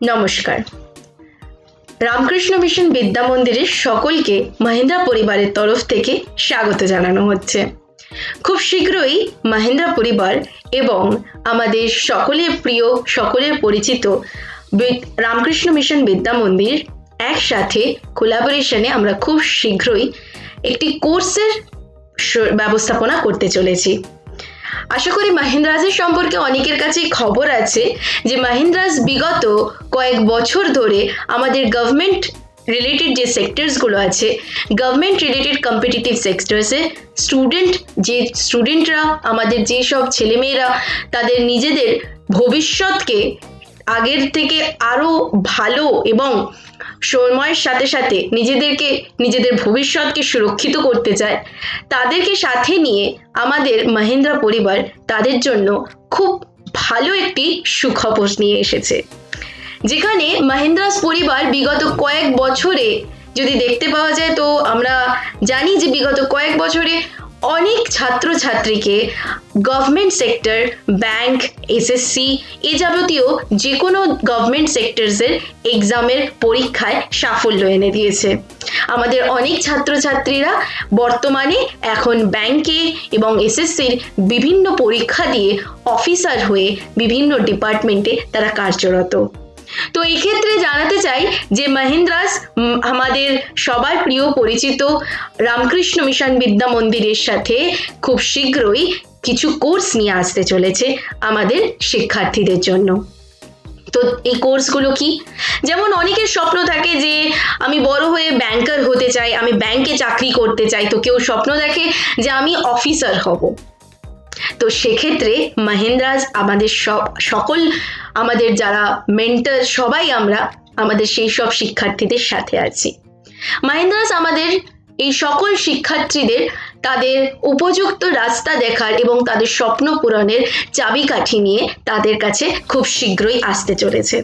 নমস্কার। রামকৃষ্ণ মিশন বিদ্যা মন্দিরের সকলকে মহিন্দ্রা পরিবারের তরফ থেকে স্বাগত জানানো হচ্ছে। খুব শীঘ্রই মহিন্দ্রা পরিবার এবং আমাদের সকলের প্রিয়, সকলের পরিচিত রামকৃষ্ণ মিশন বিদ্যা মন্দির একসাথে কোলাবোরেশনে আমরা খুব শীঘ্রই একটি কোর্সের ব্যবস্থাপনা করতে চলেছি। আশা করি মাহিন্দ্রাজের সম্পর্কে অনেকের কাছেই খবর আছে যে মাহিন্দ্রাজ বিগত কয়েক বছর ধরে আমাদের গভর্নমেন্ট রিলেটেড যে সেক্টরসগুলো আছে, গভর্নমেন্ট রিলেটেড কম্পিটিটিভ সেক্টরসে স্টুডেন্টরা আমাদের যেসব ছেলেমেয়েরা তাদের নিজেদের ভবিষ্যৎকে আগের থেকে আরও ভালো এবং সময়ের সাথে সাথে নিজেদের ভবিষ্যৎকে সুরক্ষিত করতে চায়, তাদেরকে সাথে নিয়ে আমাদের মহিন্দ্রা পরিবার তাদের জন্য খুব ভালো একটি সুখবর নিয়ে এসেছে। যেখানে মহিন্দ্রাস পরিবার বিগত কয়েক বছরে যদি দেখতে পাওয়া যায়, তো আমরা জানি যে বিগত কয়েক বছরে অনেক ছাত্রছাত্রীকে গভর্নমেন্ট সেক্টর, ব্যাংক, এসএসসি এ যাবতীয় যে কোনো গভর্নমেন্ট সেক্টরসের এক্সামের পরীক্ষায় সাফল্য এনে দিয়েছে। আমাদের অনেক ছাত্রছাত্রীরা বর্তমানে এখন ব্যাংকে এবং এসএসসির বিভিন্ন পরীক্ষা দিয়ে অফিসার হয়ে বিভিন্ন ডিপার্টমেন্টে তারা কার্যরত। তো এই ক্ষেত্রে জানাতে চাই যে মহিন্দ্রাস আমাদের সবার প্রিয় পরিচিত রামকৃষ্ণ মিশন বিদ্যা মন্দিরের সাথে খুব শীঘ্রই কিছু কোর্স নিয়ে আসতে চলেছে আমাদের শিক্ষার্থীদের জন্য। তো এই কোর্সগুলো কি? যেমন অনেকের স্বপ্ন থাকে যে আমি বড় হয়ে ব্যাংকার হতে চাই, আমি ব্যাংকে চাকরি করতে চাই, তো কেউ স্বপ্ন দেখে যে আমি অফিসার হব। তো সেক্ষেত্রে মহিন্দ্রাজ আমাদের আমাদের যারা মেন্টর, সবাই আমরা আমাদের সেই সব শিক্ষার্থীদের সাথে আছি। মহিন্দ্রাজ আমাদের এই সকল শিক্ষার্থীদের তাদের উপযুক্ত রাস্তা দেখার এবং তাদের স্বপ্ন পূরণের চাবিকাঠি নিয়ে তাদের কাছে খুব শীঘ্রই আসতে চলেছে।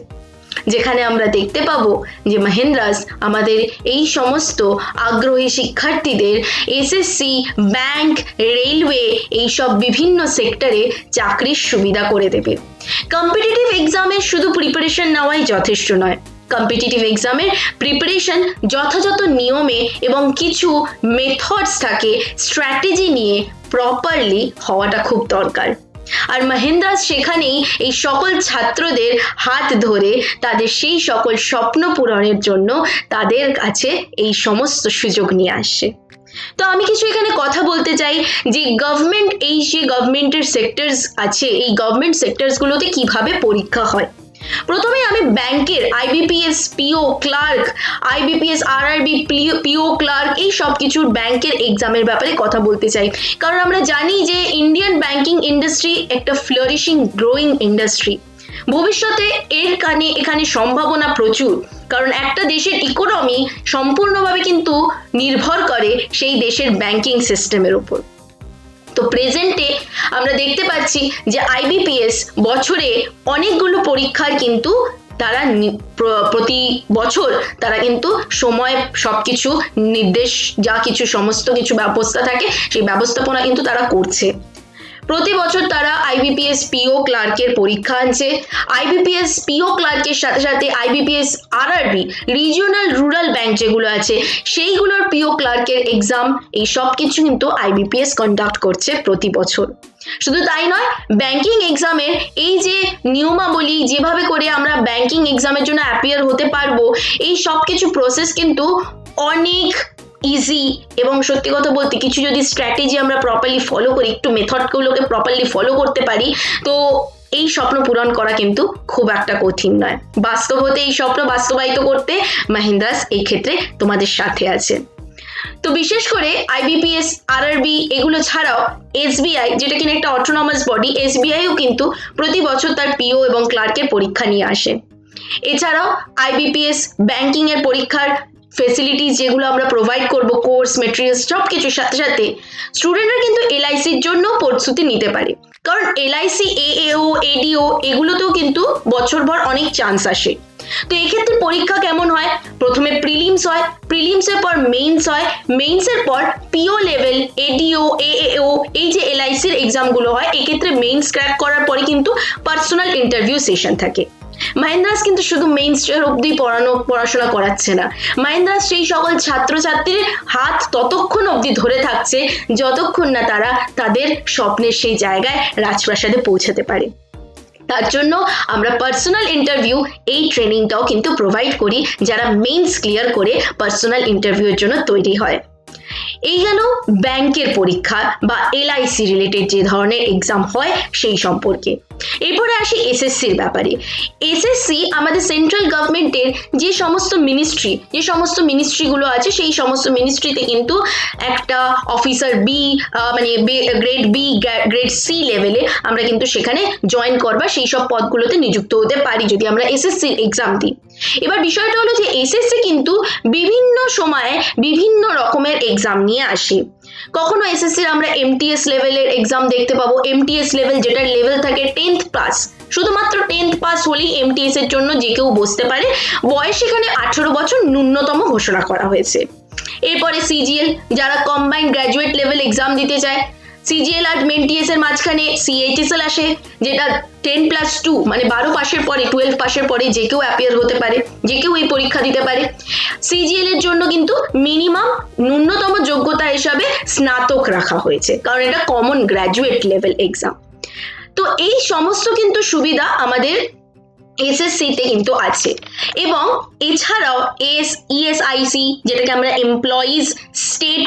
যেখানে আমরা দেখতে পাবো যে মহিন্দ্রাস আমাদের এই সমস্ত আগ্রহী শিক্ষার্থীদের এসএসসি, ব্যাংক, রেলওয়ে এইসব বিভিন্ন সেক্টরে চাকরির সুবিধা করে দেবে। কম্পিটিটিভ এক্সামের শুধু প্রিপারেশন নেওয়াই যথেষ্ট নয়। কম্পিটিটিভ এক্সামের প্রিপারেশন যথাযথ নিয়মে এবং কিছু মেথডস থাকে, স্ট্র্যাটেজি নিয়ে প্রপারলি হওয়াটা খুব দরকার। আর মহিন্দ্রাস সেখানেই এই সকল ছাত্রদের হাত ধরে তাদের সেই সকল স্বপ্ন পূরণের জন্য তাদের কাছে এই সমস্ত সুযোগ নিয়ে আসছে। তো আমি কিছু এখানে কথা বলতে চাই যে গভর্নমেন্টের সেক্টরস আছে, এই গভর্নমেন্ট সেক্টরসগুলোতে কিভাবে পরীক্ষা হয়। প্রথমে আমি ব্যাংকের আইবিপিএস, পিও ক্লার্ক, আইবিপিএস, আরআরবি, পিও ক্লার্ক এই সব কিছুর ব্যাংকের এক্সামের ব্যাপারে কথা বলতে চাই। কারণ আমরা জানি যে ইন্ডিয়ান ব্যাংকিং ইন্ডাস্ট্রি একটা ফ্লারিশিং, গ্রোয়িং ইন্ডাস্ট্রি। ভবিষ্যতে এখানে সম্ভাবনা প্রচুর, কারণ একটা দেশের ইকোনমি সম্পূর্ণভাবে কিন্তু নির্ভর করে সেই দেশের ব্যাংকিং সিস্টেমের উপর। তো প্রেজেন্টে আমরা দেখতে পাচ্ছি যে আইবিপিএস বছরে অনেকগুলো পরীক্ষার কিন্তু তারা প্রতি বছর তারা কিন্তু সময় সবকিছু নির্দেশ সমস্ত কিছু ব্যবস্থা থাকে, সেই ব্যবস্থাপনা কিন্তু তারা করছে। প্রতি বছর তারা আইবিপিএস, পিও ক্লার্কের পরীক্ষা আনছে। আইবিপিএস, পিও ক্লার্কের সাথে সাথে IBPS, RRB, regional rural bank যেগুলো আছে সেইগুলোর পিও ক্লার্কের এক্সাম, এই সব কিছু কিন্তু আইবিপিএস কন্ডাক্ট করছে প্রতি বছর। শুধু তাই নয়, ব্যাংকিং এক্সামের এই যে নিয়মাবলী, যেভাবে করে আমরা ব্যাংকিং এক্সামের জন্য অ্যাপিয়ার হতে পারবো, এই সব কিছু প্রসেস কিন্তু অনেক ইজি। এবং সত্যি কথা বলতে কিছু যদি স্ট্র্যাটেজি আমরা প্রপারলি ফলো করি, একটু মেথডগুলোকে প্রপারলি ফলো করতে পারি, তো এই স্বপ্ন পূরণ করা কিন্তু খুব একটা কঠিন নয়। বাস্তব হতে এই স্বপ্ন বাস্তবায়িত করতে মহিন্দ্রাস এই ক্ষেত্রে তোমাদের সাথে আছে। তো বিশেষ করে আইবিপিএস, আরআরবি এগুলো ছাড়াও এসবিআই, যেটা কিনা একটা অটোনমাস বডি, এসবিআইও কিন্তু প্রতি বছর তার পিও এবং ক্লার্কের পরীক্ষা নিয়ে আসে। এছাড়াও আইবিপিএস ব্যাংকিং এর পরীক্ষার ফেসিলিটিস যেগুলো আমরা প্রোভাইড করব, কোর্স মেটেরিয়ালস সব কিছুর সাথে সাথে স্টুডেন্টরা কিন্তু এলআইসির জন্য প্রস্তুতি নিতে পারে। কারণ এলআইসি, এএও, এডিও এগুলোতেও কিন্তু বছরভর অনেক চান্স আসে। তো এক্ষেত্রে পরীক্ষা কেমন হয়? প্রথমে প্রিলিমস হয়, প্রিলিমসের পর মেইনস হয়, মেইনসের পর পিও লেভেল, এডিও, এএও এই যে এলআইসির এক্সামগুলো হয়, এক্ষেত্রে মেইনস ক্র্যাক করার পরে কিন্তু পার্সোনাল ইন্টারভিউ সেশন থাকে। মাহিন্দ্রাস কিন্তু শুধু মেইনস অব্দি পড়াশোনা করাচ্ছে না, মাহিন্দ্রাস সেই সকল ছাত্রছাত্রীর হাত ততক্ষণ অবধি ধরে থাকছে যতক্ষণ না তারা তাদের স্বপ্নের সেই জায়গায় রাজপ্রাসাদে পৌঁছাতে পারে। তার জন্য আমরা পার্সোনাল ইন্টারভিউ এই ট্রেনিংটাও কিন্তু প্রোভাইড করি, যারা মেইনস ক্লিয়ার করে পার্সোনাল ইন্টারভিউর জন্য তৈরি হয়। এই গেল ব্যাংকের পরীক্ষা বা এলআইসি রিলেটেড যে ধরনের এক্সাম হয় সেই সম্পর্কে। এরপরে আসি এসএসসির ব্যাপারে। এসএসসি আমাদের সেন্ট্রাল গভর্নমেন্টের যে সমস্ত মিনিস্ট্রিগুলো আছে সেই সমস্ত মিনিস্ট্রিতে কিন্তু একটা অফিসার বি মানে গ্রেড বি গ্রেড সি লেভেলে আমরা কিন্তু সেখানে জয়েন করবা সেই সব পদগুলোতে নিযুক্ত হতে পারি যদি আমরা এসএসসির এক্সাম দিই। এবার বিষয়টা হলো যে এসএসসি কিন্তু বিভিন্ন সময়ে বিভিন্ন রকমের এক্সাম নিয়ে আসে। কখনো এসএসসির আমরা এমটিএস লেভেলের এক্সাম দেখতে পাবো, এমটিএস লেভেল যেটার লেভেল থাকে 10th পাস, শুধুমাত্র 10th পাস হলেই এমটিএস এর জন্য যে কেউ বসতে পারে, বয়স এখানে 18 বছর ন্যূনতম ঘোষণা করা হয়েছে। এরপরে সিজিএল, যারা কম্বাইন্ড গ্র্যাজুয়েট লেভেল এক্সাম দিতে চায়, সিজিএল আর এমটিএস এর মাঝখানে সিএইচএসএল আসে, যেটা 10+2 মানে 12 পাশের পরে 12 পাশের পরে যে কেউ অ্যাপিয়ার হতে পারে, যে কেউ এই পরীক্ষা দিতে পারে। সিজিএল এর জন্য কিন্তু মিনিমাম ন্যূনতম যোগ্যতা হিসাবে স্নাতক রাখা হয়েছে, কারণ এটা কমন গ্র্যাজুয়েট লেভেল এক্সাম। তো এই সমস্ত কিন্তু সুবিধা আমাদের এসএসসিতে কিন্তু আছে। এবং এছাড়াও ইএসআইসি, যেটাকে আমরা এমপ্লয়িজ স্টেট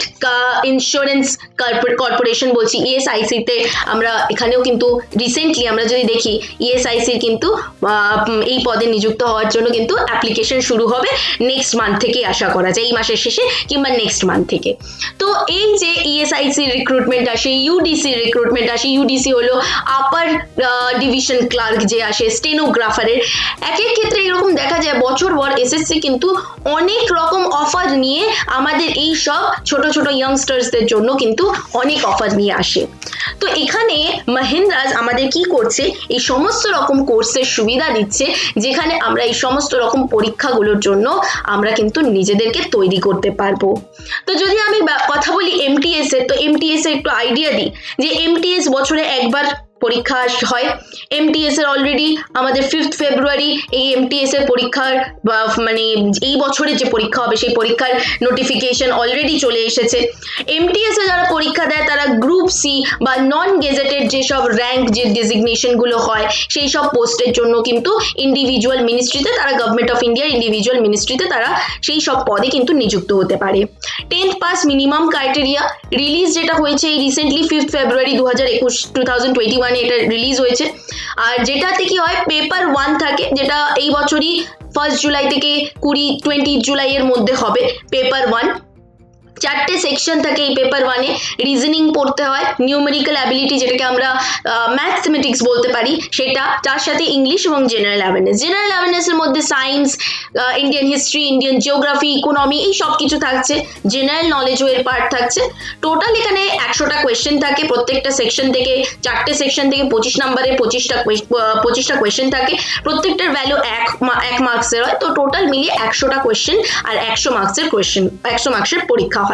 ইন্স্যুরেন্স কর্পোরেশন বলছি, ইএসআইসিতে আমরা এখানেও কিন্তু রিসেন্টলি আমরা যদি দেখি ইএসআইসির কিন্তু এই পদে নিযুক্ত হওয়ার জন্য কিন্তু অ্যাপ্লিকেশন শুরু হবে নেক্সট মান্থ থেকে, আশা করা যায় এই মাসের শেষে কিংবা নেক্সট মান্থ থেকে। তো এই যে ইএসআইসির রিক্রুটমেন্ট আসে, ইউডিসির রিক্রুটমেন্ট আসে, ইউডিসি হলো আপার ডিভিশন ক্লার্ক যে আসে, স্টেনোগ্রাফারের, একের ক্ষেত্রে এরকম দেখা যায় বছর ভর এসএসসি কিন্তু অনেক রকম অফার নিয়ে আমাদের এই সব ছোট ছোট ইয়াংস্টার্সদের জন্য কিন্তু অনেক অফার নিয়ে আসে। তো এখানে মাহিন্দ্রাস আমাদের কি করছে, এই সমস্ত রকম কোর্সের সুবিধা দিচ্ছে, যেখানে আমরা এই সমস্ত রকম পরীক্ষাগুলোর জন্য আমরা কিন্তু নিজেদেরকে তৈরি করতে পারবো। তো যদি আমি কথা বলি এমটিএস এর, তো এমটিএস এর একটু আইডিয়া দিই যে এমটিএস বছরে একবার পরীক্ষা হয়। এমটিএস এর অলরেডি আমাদের 5th ফেব্রুয়ারি এই এমটিএস এর পরীক্ষার মানে এই বছরের যে পরীক্ষা হবে সেই পরীক্ষার নোটিফিকেশন অলরেডি চলে এসেছে। এমটিএস এ যারা পরীক্ষা দেয় তারা গ্রুপ সি বা নন গেজেটেড যেসব র্যাঙ্ক যে ডেজিগনেশন গুলো হয় সেই সব পোস্টের জন্য কিন্তু ইন্ডিভিজুয়াল মিনিস্ট্রিতে, তারা গভর্নমেন্ট অফ ইন্ডিয়ার ইন্ডিভিজুয়াল মিনিস্ট্রিতে তারা সেই সব পদে কিন্তু নিযুক্ত হতে পারে। 10th pass minimum criteria, release যেটা হয়েছে এই রিসেন্টলি 5th ফেব্রুয়ারি 2021 এটা রিলিজ হয়েছে। আর যেটাতে কি হয়, পেপার 1 থাকে, যেটা এই বছরই 1 জুলাই থেকে 20 জুলাইয়ের মধ্যে হবে পেপার 1। 4টে সেকশন থাকে এই পেপার 1-এ। রিজনিং পড়তে হয়, নিউমেরিক্যাল অ্যাবিলিটি যেটাকে আমরা ম্যাথমেটিক্স বলতে পারি সেটা, তার সাথে ইংলিশ এবং জেনারেল অ্যাওয়ারনেস। জেনারেল অ্যাওয়ারনেসের মধ্যে science, Indian history, Indian geography, economy এই সব কিছু থাকছে, জেনারেল নলেজও এর পার্ট থাকছে। টোটাল এখানে 100টা কোয়েশ্চেন থাকে প্রত্যেকটা সেকশন থেকে, 4টে সেকশন থেকে 25 নম্বরে 25টা কোয়েশ্চেন থাকে, প্রত্যেকটার ভ্যালু 1 মার্কসের হয়। তো টোটাল মিলিয়ে 100টা কোয়েশ্চেন আর 100 মার্কসের পরীক্ষা হয়।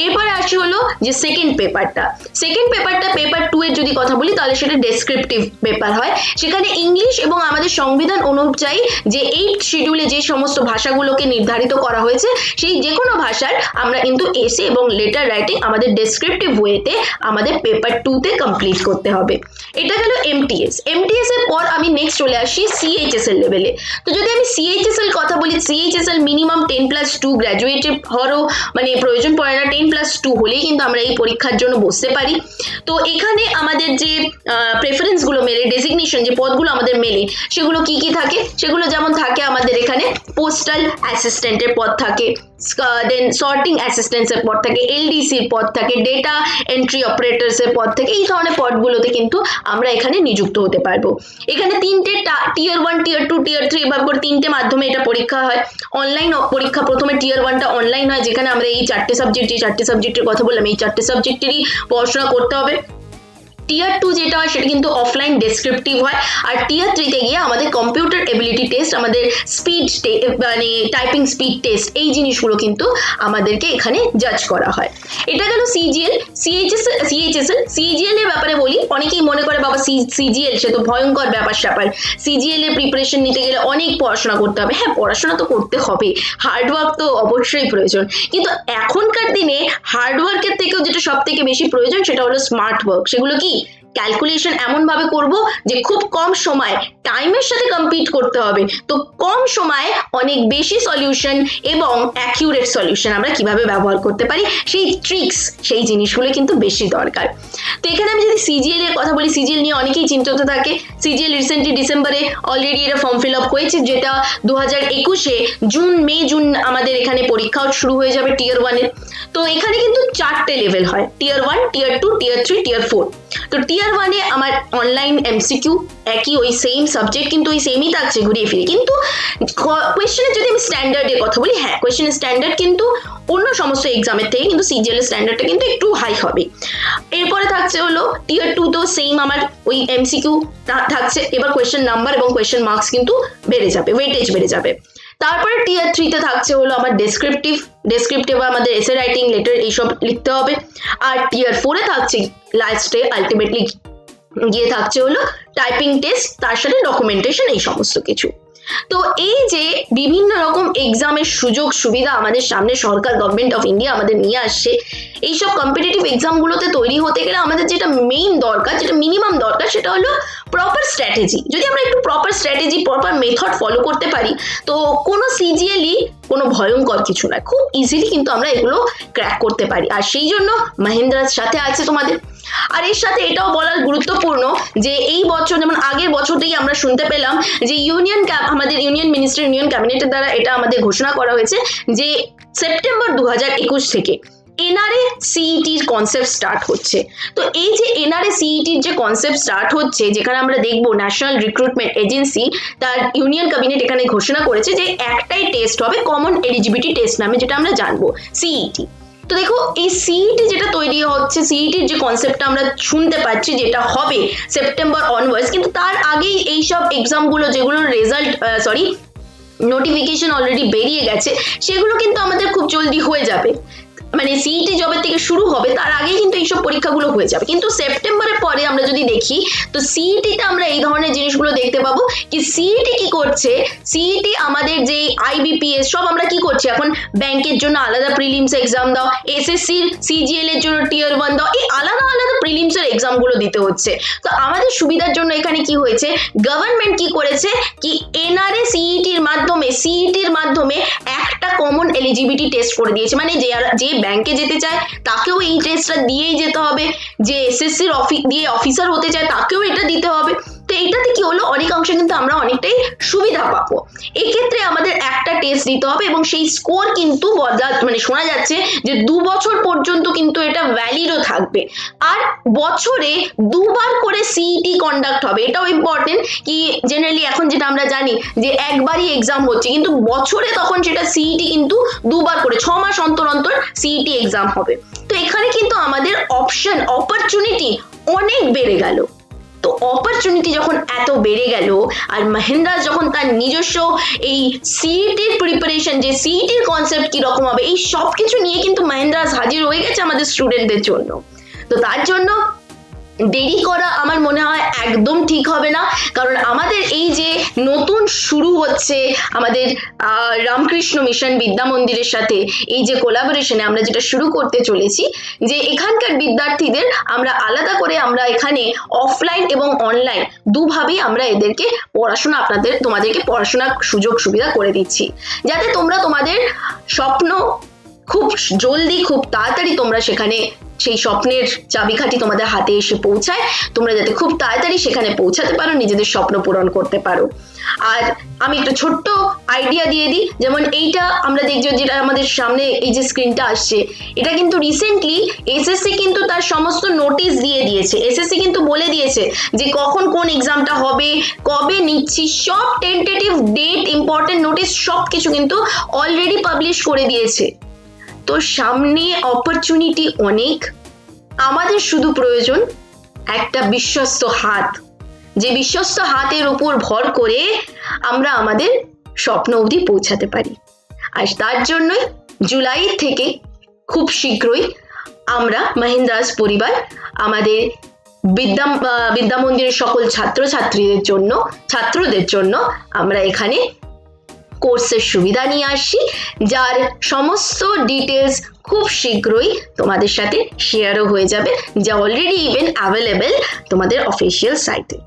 এরপরে আসি হলো যে সেকেন্ড পেপারটা পেপার 2 এর যদি কথা বলি তাহলে সেটা ডেসক্রিপটিভ পেপার হয়। সেখানে ইংলিশ এবং আমাদের সংবিধান অনুযায়ী যে 8 শিডিউলে যে সমস্ত ভাষাগুলোকে নির্ধারিত করা হয়েছে সেই যে কোনো ভাষার আমরা কিন্তু এসে এবং লেটার রাইটিং আমাদের ডেসক্রিপটিভ ওয়েতে আমাদের পেপার 2-তে কমপ্লিট করতে হবে। এটা গেল এমটিএস এর পর আমি নেক্সট চলে আসি সিএইচএসএল লেভেলে। তো যদি আমি সিএইচএসএল কথা বলি, সিএইচএসএল মিনিমাম 10+2 গ্র্যাজুয়েটেড হওয়ারও মানে প্রয়োজন পড়ে না, 10+2 হলেই কিন্তু আমরা এই পরীক্ষার জন্য বসতে পারি। তো এখানে আমাদের যে প্রেফারেন্স গুলো মেলে, ডেজিগনেশন যে পদগুলো আমাদের মেলে সেগুলো কি কি থাকে, সেগুলো যেমন থাকে আমাদের এখানে পোস্টাল অ্যাসিস্ট্যান্টের পদ থাকে, দেন সর্টিং অ্যাসিস্ট্যান্টের পদ থাকে, এলডিসির পদ থাকে, ডেটা এন্ট্রি অপারেটরসের পদ থাকে। এই ধরনের পদগুলোতে কিন্তু আমরা এখানে নিযুক্ত হতে পারবো। এখানে 3টে টিয়ার 1, টিয়ার 2, টিয়ার 3 এভাবে করে 3টে মাধ্যমে এটা পরীক্ষা হয়। অনলাইন পরীক্ষা প্রথমে টিয়ার 1টা অনলাইন হয়, যেখানে আমরা এই 4টে সাবজেক্টের কথা বললাম এই 4টে সাবজেক্টেরই পড়াশোনা করতে হবে। টিয়ার 2 যেটা হয় সেটা কিন্তু অফলাইন ডেসক্রিপটিভ হয়, আর টিয়ার 3-তে গিয়ে আমাদের কম্পিউটার এবিলিটি টেস্ট, আমাদের স্পিড মানে টাইপিং স্পিড টেস্ট, এই জিনিসগুলো কিন্তু আমাদেরকে এখানে জাজ করা হয়। এটা গেল সিজিএল। সিজিএল এর ব্যাপারে বলি, অনেকেই মনে করে বাবা সিজিএল সে তো ভয়ঙ্কর ব্যাপার স্যাপার, সিজিএল এর প্রিপারেশন নিতে গেলে অনেক পড়াশোনা করতে হবে। হ্যাঁ, পড়াশোনা তো করতে হবে, হার্ডওয়ার্ক তো অবশ্যই প্রয়োজন, কিন্তু এখনকার দিনে হার্ডওয়ার্কের থেকেও যেটা সব থেকে বেশি প্রয়োজন সেটা হলো স্মার্ট ওয়ার্ক। সেগুলো কি? ক্যালকুলেশন এমন ভাবে করব যে খুব কম সময় টাইমের সাথে কম্পিট করতে হবে, তো কম সময়ে অনেক বেশি সলিউশন এবং অ্যাকিউরেট সলিউশন আমরা কিভাবে ব্যবহার করতে পারি, সেই ট্রিক্স, সেই জিনিসগুলো কিন্তু বেশি দরকার। তো এখানে আমি যদি সিজিএল এর কথা বলি, সিজিএল নিয়ে অনেকেই চিন্তিত থাকে। সিজিএল রিসেন্টলি ডিসেম্বরে অলরেডি এটা ফর্ম ফিল আপ হয়েছে, যেটা 2021-এ মে জুন আমাদের এখানে পরীক্ষাও শুরু হয়ে যাবে টিয়ার 1-এর। তো এখানে কিন্তু 4টে লেভেল হয়, টিয়ার 1, টিয়ার 2, টিয়ার 3, টিয়ার 4। তো টিয়ার 1-এ আমার অনলাইন এমসিকিউ একই, ওই সেম সাবজেক্ট কিন্তু ওই সেমই থাকছে ঘুরিয়ে ফিরে, কিন্তু কোয়েশ্চেনের যদি আমি স্ট্যান্ডার্ডের কথা বলি, হ্যাঁ কোয়েশ্চেনের স্ট্যান্ডার্ড কিন্তু অন্য সমস্ত এক্সামের থেকে কিন্তু সিজিএল এর স্ট্যান্ডার্ডটা কিন্তু একটু হাই হবে। এরপরে থাকছে হলো টিয়ার 2, তো সেম আমার ওই এমসিকিউ থাকছে, এবার কোয়েশ্চেন নাম্বার এবং কোয়েশ্চেন মার্কস কিন্তু বেড়ে যাবে, ওয়েটেজ বেড়ে যাবে। তারপরে টিয়ার 3-তে থাকছে হলো আমার ডেসক্রিপটিভ আমাদের এসে রাইটিং, লেটার এইসব লিখতে হবে। আর টিয়ার 4-এ থাকছে লাস্টে আলটিমেটলি গিয়ে থাকছে হলো টাইপিং টেস্ট, তার সাথে ডকুমেন্টেশন, এই সমস্ত কিছু। তো এই যে বিভিন্ন রকম এক্সামের সুযোগ সুবিধা আমাদের সামনে সরকার, গভর্নমেন্ট অফ ইন্ডিয়া আমাদের নিয়ে আসছে, এইসব কম্পিটিটিভ এক্সামগুলোতে তৈরি হতে গেলে আমাদের যেটা মেইন দরকার, যেটা মিনিমাম দরকার, সেটা হলো প্রপার স্ট্র্যাটেজি। যদি আমরা একটু proper strategy, proper method follow করতে পারি, তো কোনো সিজিএলই কোনো ভয়ঙ্কর কিছু নয়, খুব ইজিলি কিন্তু আমরা এগুলো ক্র্যাক করতে পারি। আর সেই জন্য মহেন্দ্রার সাথে আছে তোমাদের। আর এর সাথে এটাও বলার গুরুত্বপূর্ণ যে এই বছর, যেমন আগের বছরতেই আমরা শুনতে পেলাম যে আমাদের ইউনিয়ন মিনিস্টার, ইউনিয়ন ক্যাবিনেটের দ্বারা এটা আমাদের ঘোষণা করা হয়েছে যে সেপ্টেম্বর 2021 থেকে এনআরএ সিইটির কনসেপ্ট স্টার্ট হচ্ছে। তো এই যে এনআরএ সিইটির যে কনসেপ্ট স্টার্ট হচ্ছে, যেখানে আমরা দেখবো ন্যাশনাল রিক্রুটমেন্ট এজেন্সি তার ইউনিয়ন ক্যাবিনেট এখানে ঘোষণা করেছে যে একটাই টেস্ট হবে, কমন এলিজিবিলিটি টেস্ট নামে, যেটা আমরা জানবো সিইটি। তো দেখো এই সিইটি যেটা তৈরি হচ্ছে, সিইটির যে কনসেপ্টটা আমরা শুনতে পাচ্ছি যেটা হবে সেপ্টেম্বর অনওয়ার্ডস, কিন্তু তার আগেই এইসব এক্সামগুলো যেগুলোর রেজাল্ট নোটিফিকেশন অলরেডি বেরিয়ে গেছে, সেগুলো কিন্তু আমাদের খুব জলদি হয়ে যাবে। মানে সিইটি জবের থেকে শুরু হবে তার আগেই কিন্তু এইসব পরীক্ষাগুলো হয়ে যাবে। কিন্তু সেপ্টেম্বরের পরে আমরা যদি দেখি, তো সিইটিতে আমরা এই ধরনের জিনিসগুলো দেখতে পাবো কি সিইটি কি করছে, সিইটি আমাদের যে আইবিপিএস সব আমরা কি করছি এখন, ব্যাংকের জন্য আলাদা প্রিলিমস এক্সাম দাও, এসএসসির সিজিএল এর জন্য টিয়ার 1 দাও, এই আলাদা আলাদা প্রিলিমসের এক্সামগুলো দিতে হচ্ছে। তো আমাদের সুবিধার জন্য এখানে কি হয়েছে, গভর্নমেন্ট কি করেছে কি এনআরএ সিইটির মাধ্যমে একটা কমন এলিজিবিলিটি টেস্ট করে দিয়েছে। মানে যে ব্যাংকে যেতে চায় তাকেও এই টেস্টটা দিয়েই যেতে হবে, যে এসএসসির দিয়ে অফিসার হতে চায় তাকেও এটা দিতে হবে। তো এইটাতে কি হলো, অনেকাংশে কিন্তু আমরা অনেকটাই সুবিধা পাবো। এক্ষেত্রে আমাদের একটা টেস্ট দিতে হবে এবং সেই স্কোর কিন্তু মানে শোনা যাচ্ছে যে 2 বছর পর্যন্ত কিন্তু এটা ভ্যালিডও থাকবে। আর বছরে 2 বার করে সিইটি কন্ডাক্ট হবে, এটাও ইম্পর্টেন্ট। কি জেনারেলি এখন যেটা আমরা জানি যে একবারই এক্সাম হচ্ছে, কিন্তু বছরে তখন সেটা সিইটি কিন্তু 2 বার করে 6 মাস অন্তর অন্তর সিইটি এক্সাম হবে। তো এখানে কিন্তু আমাদের অপরচুনিটি অনেক বেড়ে গেল। তো অপরচুনিটি যখন এত বেড়ে গেল, আর মহেন্দ্রা যখন তার নিজস্ব এই সিইটির প্রিপারেশন, যে সিইটির কনসেপ্ট কিরকম হবে, এই সব কিছু নিয়ে কিন্তু মহেন্দ্রা হাজির হয়ে গেছে আমাদের স্টুডেন্টদের জন্য। তো তার জন্য দেরি করা আমার মনে হয় একদম ঠিক হবে না, কারণ আমাদের এই যে নতুন শুরু হচ্ছে আমাদের রামকৃষ্ণ মিশন বিদ্যা মন্দিরের সাথে এই যে কোলাবোরেশনে আমরা যেটা শুরু করতে চলেছি, যে এখানকার বিদ্যার্থীদের আমরা আলাদা করে আমরা এখানে অফলাইন এবং অনলাইন দুভাবেই আমরা এদেরকে পড়াশোনা তোমাদেরকে পড়াশোনার সুযোগ সুবিধা করে দিচ্ছি, যাতে তোমরা তোমাদের স্বপ্ন খুব জলদি, খুব তাড়াতাড়ি তোমরা সেখানে সেই স্বপ্নের চাবিকাঠি তোমাদের হাতে এসে পৌঁছায়, তোমরা যাতে খুব তাড়াতাড়ি সেখানে পৌঁছাতে পারো, নিজেদের স্বপ্ন পূরণ করতে পারো। আর আমি একটা ছোট্ট আইডিয়া দিয়ে দিই, যেমন এইটা আমরা দেখছি যেটা আমাদের সামনে এই যে স্ক্রিনটা আসছে, এটা কিন্তু রিসেন্টলি এসএসসি কিন্তু তার সমস্ত নোটিশ দিয়ে দিয়েছে। এসএসসি কিন্তু বলে দিয়েছে যে কখন কোন এক্সামটা হবে, কবে নিচ্ছি, সব টেন্টেটিভ ডেট, ইম্পর্টেন্ট নোটিশ সব কিছু কিন্তু অলরেডি পাবলিশ করে দিয়েছে। তো সামনে অপরচুনিটি অনেক, আমাদের শুধু প্রয়োজন একটা বিশ্বস্ত হাত, যে বিশ্বস্ত হাতের উপর ভর করে আমরা আমাদের স্বপ্ন অবধি পৌঁছাতে পারি। আর তার জন্যই জুলাই থেকে খুব শীঘ্রই আমরা মহিন্দ্রাস পরিবার আমাদের বিদ্যা মন্দিরের সকল ছাত্রদের জন্য আমরা এখানে কোর্সের সুবিধা নিয়ে আসছি, যার সমস্ত ডিটেলস খুব শীঘ্রই তোমাদের সাথে শেয়ারও হয়ে যাবে, যা অলরেডি ইভেন অ্যাভেলেবেল তোমাদের অফিসিয়াল সাইটে।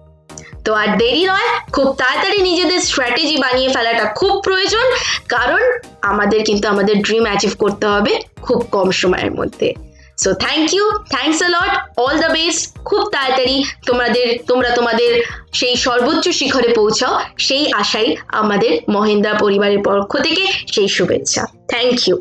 তো আর দেরি নয়, খুব তাড়াতাড়ি নিজেদের স্ট্র্যাটেজি বানিয়ে ফেলাটা খুব প্রয়োজন, কারণ আমাদের কিন্তু আমাদের ড্রিম অ্যাচিভ করতে হবে খুব কম সময়ের মধ্যে। So thanks a lot, all the best. খুব তাড়াতাড়ি তোমরা তোমাদের সেই সর্বোচ্চ শিখরে পৌঁছাও, সেই আশাই আমাদের মহিন্দ্রা পরিবারের পক্ষ থেকে সেই শুভেচ্ছা। Thank you.